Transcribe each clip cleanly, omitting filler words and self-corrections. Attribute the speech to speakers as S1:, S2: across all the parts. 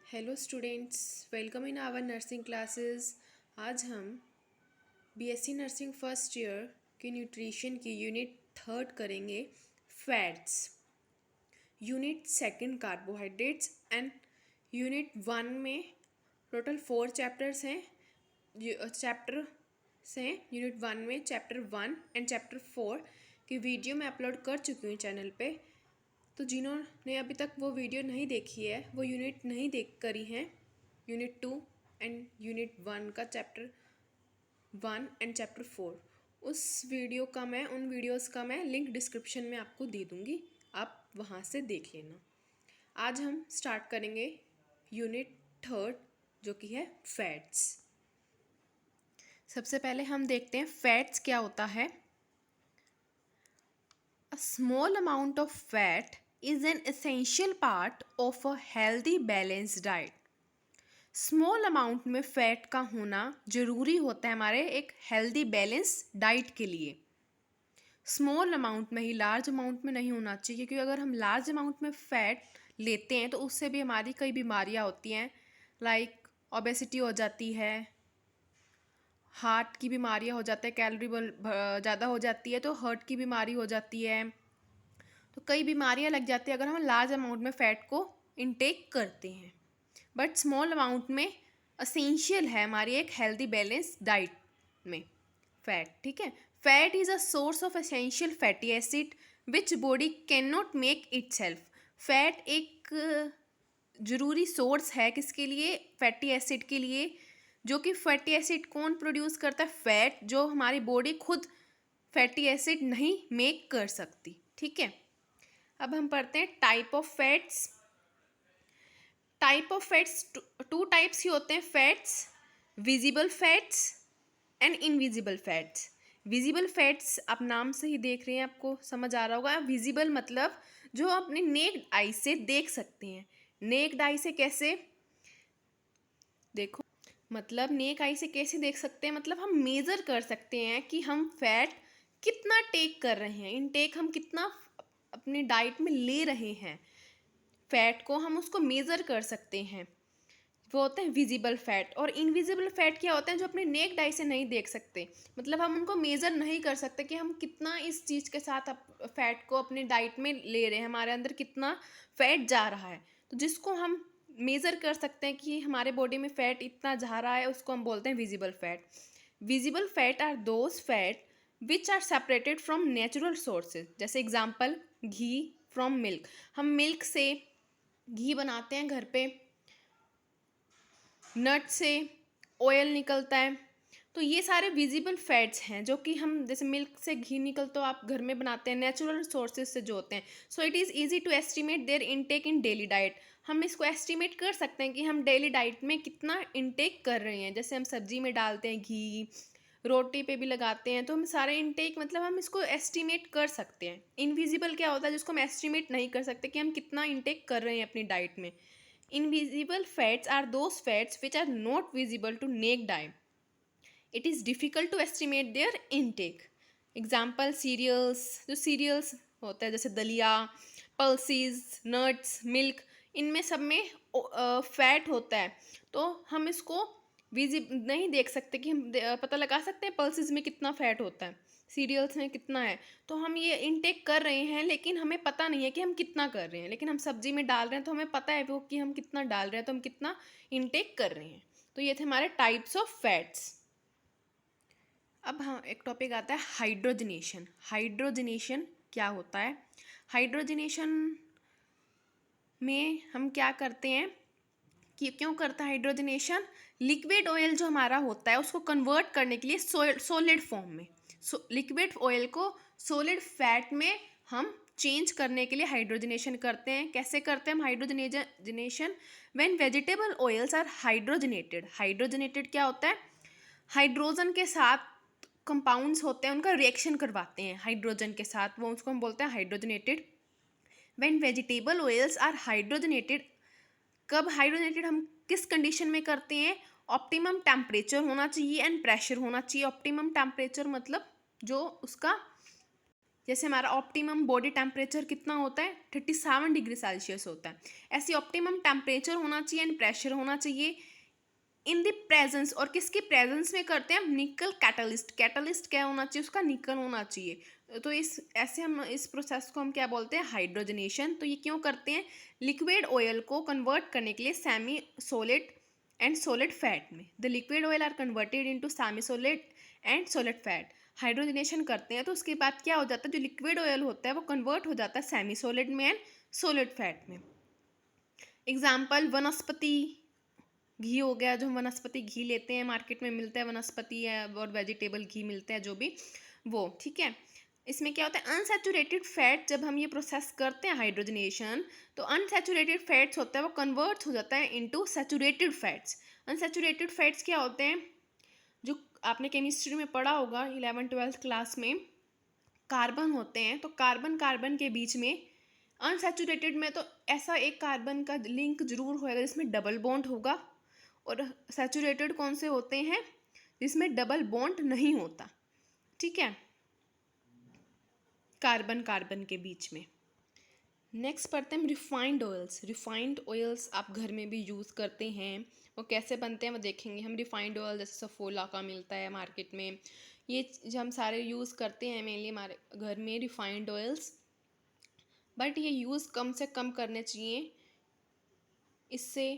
S1: Hello students, welcome in our nursing classes. आज हम BSc nursing first year की nutrition की यूनिट थर्ड करेंगे, fats. Unit second carbohydrates and unit one में total 4 chapters हैं। Unit one में chapter 1 and chapter 4 की video मैं अपलोड कर चुकी हूँ चैनल पे। तो जिन्होंने अभी तक वो वीडियो नहीं देखी है, वो यूनिट नहीं देख करी हैं, यूनिट 2 एंड यूनिट 1 का चैप्टर 1 एंड चैप्टर 4, उन वीडियोस का मैं लिंक डिस्क्रिप्शन में आपको दे दूँगी, आप वहाँ से देख लेना। आज हम स्टार्ट करेंगे यूनिट थर्ड, जो कि है फैट्स। सबसे पहले हम देखते हैं फैट्स क्या होता है। A small amount of fat is an essential part of a healthy balanced diet. Small amount में फैट का होना ज़रूरी होता है हमारे एक हेल्दी बैलेंस डाइट के लिए। स्मॉल अमाउंट में ही, लार्ज अमाउंट में नहीं होना चाहिए, क्योंकि अगर हम लार्ज अमाउंट में फ़ैट लेते हैं तो उससे भी हमारी कई बीमारियां होती हैं, लाइक ओबेसिटी हो जाती है, हार्ट की बीमारियां हो जाती है, कैलोरी ज़्यादा हो जाती है तो हार्ट की बीमारी हो जाती है। तो कई बीमारियां लग जाती है अगर हम लार्ज अमाउंट में फ़ैट को इनटेक करते हैं। बट स्मॉल अमाउंट में असेंशियल है हमारी एक हेल्दी बैलेंस डाइट में फैट। ठीक है, fat is a source of essential fatty acid which body can not make it self. Fat एक ज़रूरी सोर्स है किसके लिए? फैटी एसिड के लिए। जो कि फैटी एसिड कौन प्रोड्यूस करता है? फैट, जो हमारी बॉडी खुद फैटी एसिड नहीं मेक कर सकती। ठीक है, अब हम पढ़ते हैं type of fats. Type of fats, two types ही होते हैं fats, visible fats and invisible fats. Visible fats आप नाम से ही देख रहे हैं, आपको समझ आ रहा होगा। विजिबल मतलब जो अपने नेक्ड आई से देख सकते हैं। नेक्ड आई से कैसे देखो, मतलब नेक आई से कैसे देख सकते हैं, मतलब हम मेज़र कर सकते हैं कि हम फैट कितना टेक कर रहे हैं, इनटेक हम कितना अपनी डाइट में ले रहे हैं। फैट को हम उसको मेज़र कर सकते हैं, वो होते हैं विजिबल फैट। और इनविजिबल फैट क्या होते हैं? जो अपने नेक्ड आई से नहीं देख सकते, मतलब हम उनको मेज़र नहीं कर सकते कि हम कितना इस चीज़ के साथ फैट को अपने डाइट में ले रहे हैं, हमारे अंदर कितना फैट जा रहा है। तो जिसको हम मेज़र कर सकते हैं कि हमारे बॉडी में फ़ैट इतना जा रहा है, उसको हम बोलते हैं visible fat. Visible fat are those fat which are separated from natural sources. जैसे एग्जाम्पल, घी फ्रॉम मिल्क। हम मिल्क से घी बनाते हैं घर पे, नट से ऑयल निकलता है। तो ये सारे विजिबल फैट्स हैं जो कि हम, जैसे मिल्क से घी निकल तो आप घर में बनाते हैं, नेचुरल सोर्सेज से जो होते हैं। So it is easy to estimate their intake in daily diet. हम इसको एस्टिमेट कर सकते हैं कि हम डेली डाइट में कितना इनटेक कर रहे हैं। जैसे हम सब्जी में डालते हैं घी, रोटी पे भी लगाते हैं, तो हम सारे इनटेक, मतलब हम इसको एस्टिमेट कर सकते हैं। इनविजिबल क्या होता है? जिसको हम एस्टिमेट नहीं कर सकते कि हम कितना इनटेक कर रहे हैं अपनी डाइट में। Invisible fats are those fats which are not visible to naked eye. It is difficult to estimate their intake. Example, cereals, जो सीरियल्स होता है जैसे दलिया, पल्सीज, नट्स, मिल्क, इनमें सब में फैट होता है। तो हम इसको नहीं देख सकते कि हम पता लगा सकते हैं पल्सीज में कितना फैट होता है, सीरियल्स में कितना है। तो हम ये इनटेक कर रहे हैं लेकिन हमें पता नहीं है कि हम कितना कर रहे हैं। लेकिन हम सब्जी में डाल रहे हैं तो हमें पता है वो कि हम कितना डाल रहे हैं, तो हम कितना इनटेक कर रहे हैं। तो ये थे हमारे टाइप्स ऑफ फैट्स। अब हाँ, एक टॉपिक आता है हाइड्रोजनेशन। हाइड्रोजनेशन क्या होता है? हाइड्रोजनेशन में हम क्या करते हैं कि क्यों करता है हाइड्रोजनेशन? लिक्विड ऑयल जो हमारा होता है उसको कन्वर्ट करने के लिए सॉलिड फॉर्म में, लिक्विड ऑयल को सॉलिड फैट में हम चेंज करने के लिए हाइड्रोजनेशन करते हैं। कैसे करते हैं हम hydrogenation? When vegetable oils are hydrogenated. Hydrogenated क्या होता है? हाइड्रोजन के साथ कंपाउंड्स होते हैं, उनका रिएक्शन करवाते हैं हाइड्रोजन के साथ, वो उसको हम बोलते हैं hydrogenated. When vegetable oils are hydrogenated, कब हाइड्रोजनेटेड हम किस कंडीशन में करते हैं? ऑप्टिमम टेम्परेचर होना चाहिए एंड प्रेशर होना चाहिए। ऑप्टिमम टेम्परेचर मतलब जो उसका जैसे हमारा ऑप्टिमम बॉडी टेम्परेचर कितना होता है, 37 डिग्री सेल्सियस होता है। ऐसी ऑप्टिमम टेम्परेचर होना चाहिए एंड प्रेशर होना चाहिए इन द प्रेजेंस, और किसके प्रेजेंस में करते हैं हम, निकल कैटलिस्ट। कैटलिस्ट क्या होना चाहिए उसका, निकल होना चाहिए। तो इस ऐसे हम इस प्रोसेस को हम क्या बोलते हैं, हाइड्रोजनेशन। तो ये क्यों करते हैं, लिक्विड ऑयल को कन्वर्ट करने के लिए semi solid and solid fat में। The liquid oil are converted into semi solid and solid fat. Hydrogenation करते हैं तो उसके बाद क्या हो जाता है, जो लिक्विड ऑयल होता है वो कन्वर्ट हो जाता है सेमी सॉलिड में एंड सॉलिड फैट में। एग्जाम्पल वनस्पति घी हो गया, जो हम वनस्पति घी लेते हैं, मार्केट में मिलता है वनस्पति है और वेजिटेबल घी मिलता है जो भी, वो ठीक है। इसमें क्या होता है, अनसैचुरेटेड फैट, जब हम ये प्रोसेस करते हैं हाइड्रोजनेशन, तो अनसैचुरेटेड फैट्स होता है वो कन्वर्ट हो जाता है into saturated fats. Unsaturated fats क्या होते हैं, जो आपने केमिस्ट्री में पढ़ा होगा 11th-12th क्लास में, कार्बन होते हैं। तो कार्बन कार्बन के बीच में अनसैचुरेटेड में तो ऐसा एक कार्बन का लिंक जरूर होएगा जिसमें डबल बॉन्ड होगा, और सैचुरेटेड कौन से होते हैं, जिसमें डबल बॉन्ड नहीं होता, ठीक है, कार्बन कार्बन के बीच में। नेक्स्ट पढ़ते हैं हम रिफाइंड ऑयल्स। रिफाइंड ऑयल्स आप घर में भी यूज़ करते हैं, वो कैसे बनते हैं वो देखेंगे हम। रिफाइंड ऑयल जैसे सफोला का मिलता है मार्केट में, ये जो हम सारे यूज़ करते हैं मेनली हमारे घर में रिफाइंड ऑयल्स, बट ये यूज़ कम से कम करने चाहिए, इससे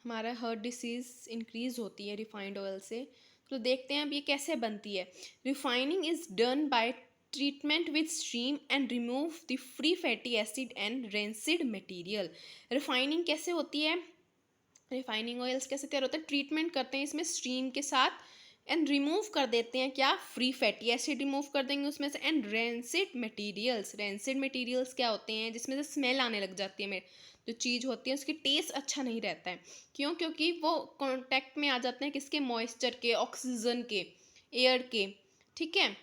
S1: हमारा हार्ट डिसीज़ इंक्रीज़ होती है रिफाइंड ऑयल से। तो देखते हैं अब ये कैसे बनती है। Refining is done by treatment with stream and remove the free fatty acid and rancid material. Refining कैसे होती है, रिफाइनिंग ऑयल्स कैसे तैयार होता है, ट्रीटमेंट करते हैं इसमें स्ट्रीम के साथ एंड रिमूव कर देते हैं क्या, फ्री फैटी एसिड रिमूव कर देंगे उसमें से, and rancid materials. Rancid materials क्या होते हैं, जिसमें से स्मेल आने लग जाती है, जो चीज़ होती है उसकी टेस्ट अच्छा नहीं रहता है। क्यों, क्योंकि वो कांटेक्ट में आ जाते हैं किसके, मॉइस्चर के, ऑक्सीजन के, एयर के, ठीक है।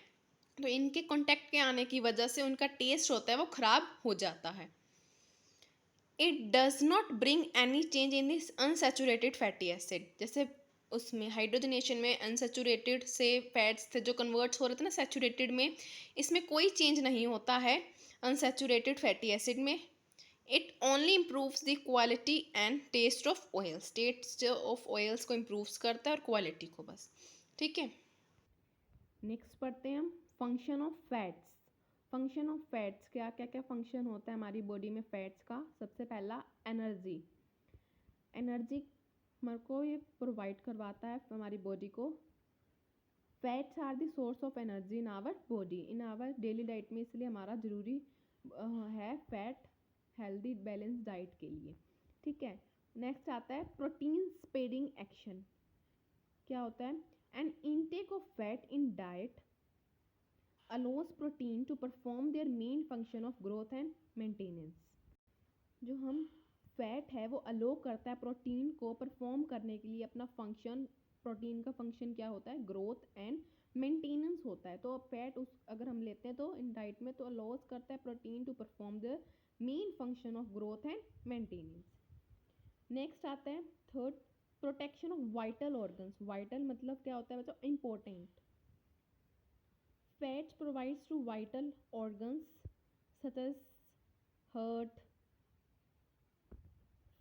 S1: तो इनके कांटेक्ट के आने की वजह से उनका टेस्ट होता है वो ख़राब हो जाता है। It does not bring any change in this unsaturated fatty acid. जैसे उसमें हाइड्रोजनेशन में अनसैचुरेटेड से फैट्स थे जो कन्वर्ट्स हो रहे थे ना सैचुरेटेड में, इसमें कोई चेंज नहीं होता है अनसैचुरेटेड फैटी एसिड में। It only improves the quality and taste of oils. Taste of oils को इम्प्रूव्स करता है और क्वालिटी को बस, ठीक है। नेक्स्ट पढ़ते हैं हम function of fats. Function of fats, क्या क्या क्या फंक्शन होता है हमारी बॉडी में फैट्स का। सबसे पहला एनर्जी। एनर्जी हमारे को ये प्रोवाइड करवाता है हमारी बॉडी को। Fats are the source of energy in our body, in our daily diet में, इसलिए हमारा ज़रूरी है फैट हेल्दी बैलेंस डाइट के लिए, ठीक है। नेक्स्ट आता है प्रोटीन स्पेडिंग एक्शन। क्या होता है, an intake of fat in diet allows protein to perform their main function of growth and maintenance। जो हम फैट है वो अलो करता है प्रोटीन को परफॉर्म करने के लिए अपना फंक्शन। प्रोटीन का फंक्शन क्या होता है, ग्रोथ एंड मेंटेनेंस होता है। तो फैट उस अगर हम लेते हैं तो इन डाइट में, तो अलोज करता है protein to perform the main function of growth and maintenance. Next आता है third, protection of vital organs. Vital मतलब क्या होता है बच्चों, important. Fats provides to vital organs such as heart.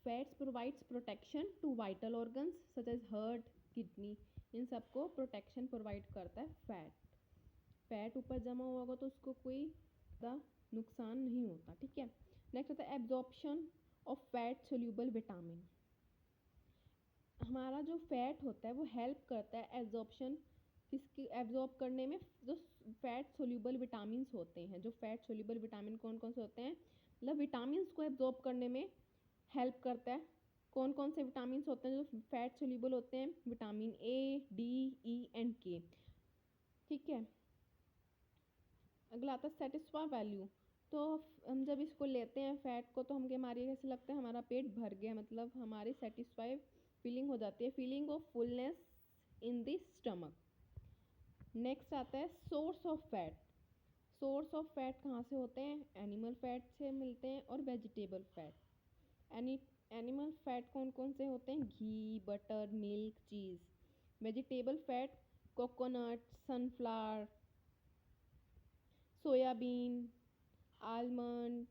S1: Fats provides protection to vital organs such as heart, kidney. इन सबको protection provide करता है फैट। फैट ऊपर जमा हुआ होगा तो उसको कोई नुकसान नहीं होता, ठीक है। नेक्स्ट होता है absorption of fat soluble vitamin. हमारा जो फैट होता है वो हेल्प करता है एब्जॉर्प्शन, किसकी, एब्जॉर्ब करने में। जो फैट सोल्यूबल विटामिन होते हैं, जो फैट सोल्यूबल विटामिन कौन कौन से होते हैं, मतलब विटामिन को एब्जॉर्ब करने में हेल्प करता है। कौन कौन से विटामिन होते हैं जो फैट सोल्यूबल होते हैं, vitamin A, D, E and के, ठीक है। अगला आता है सेटिस्फाई वैल्यू। तो हम जब इसको लेते हैं फैट को, तो हमके हमारी ऐसे लगता है हमारा पेट भर गया, मतलब हमारी सेटिस्फाई फीलिंग हो जाती है, feeling of fullness in the stomach. Next आता है source of fat. Source of fat कहाँ से होते हैं, एनिमल फैट से मिलते हैं और वेजिटेबल फैट। एनिमल फैट कौन कौन से होते हैं, घी, butter, milk, cheese. Vegetable fat coconut, sunflower, soyabean, almond,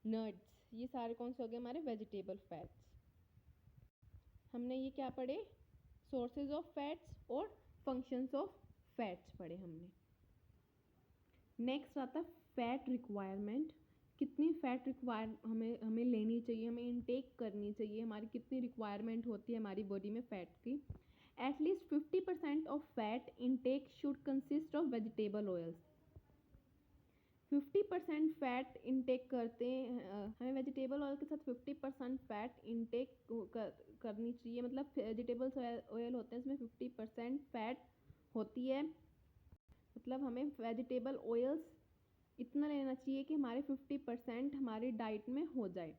S1: nuts, ये सारे कौन से हो गए हमारे वेजिटेबल फैट्स। हमने ये क्या पढ़े, सोर्सेज ऑफ फैट्स और फंक्शंस ऑफ फैट्स पढ़े हमने। नेक्स्ट आता है फैट रिक्वायरमेंट, कितनी फैट हमें लेनी चाहिए, हमें इनटेक करनी चाहिए, हमारी कितनी रिक्वायरमेंट होती है हमारी बॉडी में फ़ैट की। At least 50% of fat intake should consist of vegetable oils. 50% fat intake करते हैं, हमें वेजिटेबल ऑयल के साथ 50% फैट इनटेक करनी चाहिए। मतलब वेजिटेबल्स ऑयल होते हैं इसमें 50% फैट होती है, मतलब हमें वेजिटेबल ऑयल्स इतना लेना चाहिए कि हमारे 50% हमारी डाइट में हो जाए।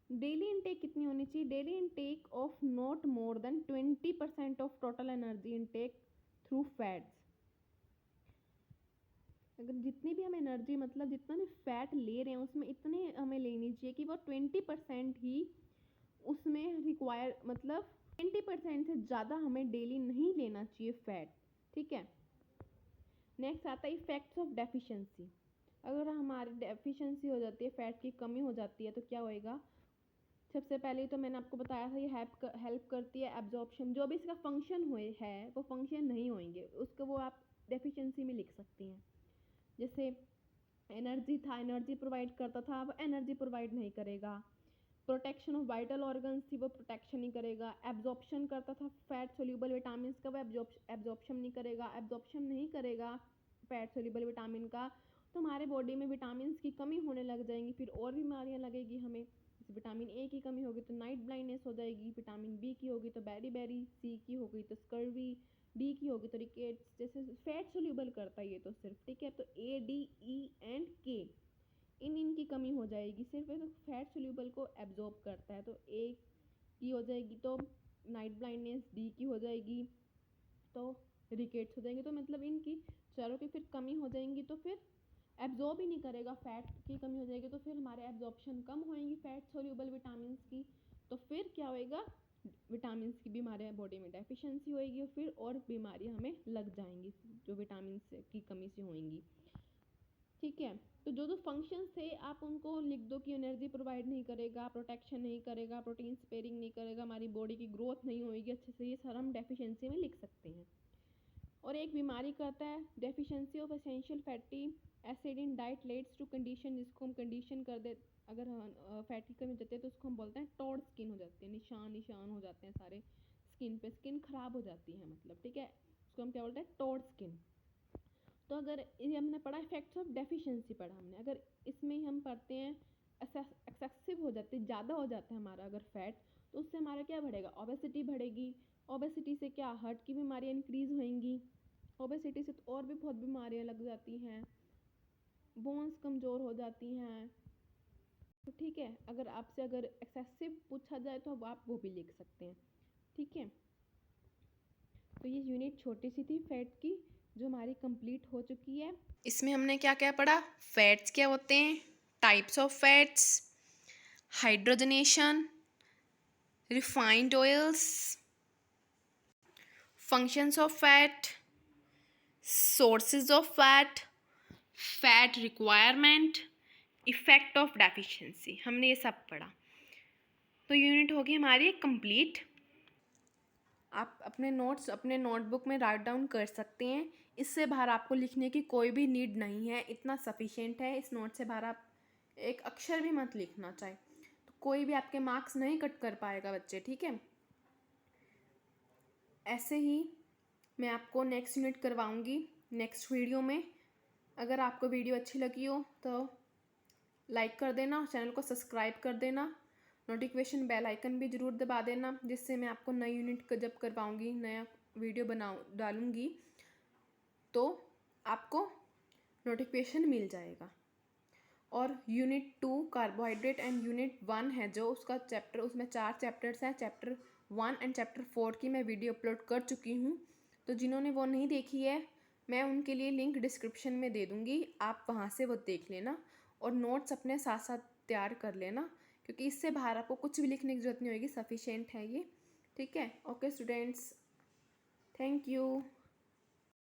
S1: डेली इनटेक कितनी होनी चाहिए, daily intake of not more than 20% of total energy intake through fats. अगर जितनी भी हम एनर्जी, मतलब जितना भी फैट ले रहे हैं उसमें इतने हमें लेनी चाहिए कि वो 20% ही उसमें रिक्वायर, मतलब 20% से ज़्यादा हमें डेली नहीं लेना चाहिए फैट, ठीक है। नेक्स्ट आता है इफेक्ट्स ऑफ डेफिशिएंसी। अगर हमारी डेफिशिएंसी हो जाती है, फैट की कमी हो जाती है, तो क्या होएगा। सबसे पहले तो मैंने आपको बताया था ये हेल्प करती है एब्जॉर्प्शन, जो भी इसका फंक्शन हुए है वो फंक्शन नहीं होंगे उसको, वो आप डेफिशिएंसी में लिख सकती हैं। जैसे एनर्जी था, एनर्जी प्रोवाइड करता था, अब एनर्जी प्रोवाइड नहीं करेगा। प्रोटेक्शन ऑफ वाइटल ऑर्गन्स थी, वो प्रोटेक्शन नहीं करेगा। एब्जॉर्प्शन करता था फैट सोल्यूबल विटामिन का, वो एब्जॉर्प्शन नहीं करेगा। एब्जॉर्प्शन नहीं करेगा फैट सोल्यूबल विटामिन का, तो हमारे बॉडी में विटामिन की कमी होने लग जाएंगी, फिर और बीमारियां लगेगी हमें। जैसे विटामिन ए की कमी होगी तो नाइट ब्लाइंडनेस हो जाएगी, विटामिन बी की होगी तो बेरी, सी की होगी तो स्कर्वी, डी की होगी तो रिकेट्स। जैसे फैट सोल्यूबल करता है ये तो सिर्फ, ठीक है। तो ए, डी, ई एंड के, इनकी कमी हो जाएगी। सिर्फ ये तो फैट सोल्यूबल को एब्जॉर्ब करता है, तो ए की हो जाएगी तो नाइट ब्लाइंडनेस, डी की हो जाएगी तो रिकेट्स हो जाएंगे। तो मतलब इनकी चारों की फिर कमी हो जाएंगी, तो फिर एब्जॉर्ब ही नहीं करेगा, फैट की कमी हो जाएगी, तो फिर हमारे एब्जॉर्प्शन कम होएंगी फैट सोल्यूबल विटामिन की, तो फिर क्या होएगा, विटामिन की भी हमारे बॉडी में डेफिशिएंसी होएगी और फिर और बीमारियां हमें लग जाएंगी जो विटामिन की कमी से होएंगी, ठीक है। तो जो जो फंक्शंस थे आप उनको लिख दो कि एनर्जी प्रोवाइड नहीं करेगा, प्रोटेक्शन नहीं करेगा, प्रोटीन स्पेयरिंग नहीं करेगा, हमारी बॉडी की ग्रोथ नहीं होएगी अच्छे से, ये सारा हम डेफिशिएंसी में लिख सकते हैं। और एक बीमारी करता है deficiency of essential fatty acid in diet leads to condition, जिसको हम कंडीशन कर दे, अगर फैट की कमी जाती है तो उसको हम बोलते हैं टॉड स्किन हो जाती है, निशान हो जाते हैं सारे स्किन पे, स्किन खराब हो जाती है मतलब, ठीक है। उसको हम क्या बोलते हैं, टॉड स्किन। तो अगर ये हमने पढ़ा इफेक्ट्स ऑफ डेफिशिएंसी पढ़ा हमने, अगर इसमें हम पढ़ते हैं एक्सेसिव हो जाती है, ज़्यादा हो जाता है हमारा अगर फैट, तो उससे हमारा क्या बढ़ेगा, ओबेसिटी बढ़ेगी। ओबेसिटी से क्या, हार्ट की बीमारियां इंक्रीज होएंगी। ओबेसिटी से तो और भी बहुत बीमारियां लग जाती हैं, बोन्स कमज़ोर हो जाती हैं। तो ठीक है, अगर आपसे अगर एक्सेसिव पूछा जाए तो अब आप वो भी लिख सकते हैं, ठीक है। तो ये यूनिट छोटी सी थी फैट की, जो हमारी कंप्लीट हो चुकी है। इसमें हमने क्या क्या पढ़ा, फैट्स क्या होते हैं, types of fats, hydrogenation, refined oils, functions of fat, sources of fat, fat requirement, effect of deficiency, हमने ये सब पढ़ा। तो यूनिट होगी हमारी कंप्लीट। आप अपने नोट्स अपने नोटबुक में राइट डाउन कर सकते हैं, इससे बाहर आपको लिखने की कोई भी नीड नहीं है, इतना सफिशिएंट है। इस नोट से बाहर आप एक अक्षर भी मत लिखना चाहे, तो कोई भी आपके मार्क्स नहीं कट कर पाएगा बच्चे, ठीक है। ऐसे ही मैं आपको नेक्स्ट यूनिट करवाऊंगी नेक्स्ट वीडियो में। अगर आपको वीडियो अच्छी लगी हो तो लाइक कर देना, चैनल को सब्सक्राइब कर देना, नोटिफिकेशन बेल आइकन भी ज़रूर दबा देना, जिससे मैं आपको नई यूनिट जब करवाऊंगी, नया वीडियो डालूंगी तो आपको नोटिफिकेशन मिल जाएगा। और यूनिट 2 कार्बोहाइड्रेट एंड यूनिट 1 है जो उसका चैप्टर, उसमें 4 चैप्टर्स हैं, चैप्टर 1 एंड चैप्टर 4 की मैं वीडियो अपलोड कर चुकी हूँ। तो जिन्होंने वो नहीं देखी है, मैं उनके लिए लिंक डिस्क्रिप्शन में दे दूँगी, आप वहाँ से वो देख लेना और नोट्स अपने साथ साथ तैयार कर लेना, क्योंकि इससे बाहर आपको कुछ भी लिखने की ज़रूरत नहीं होगी, सफिशिएंट है ये, ठीक है। Okay students, thank you.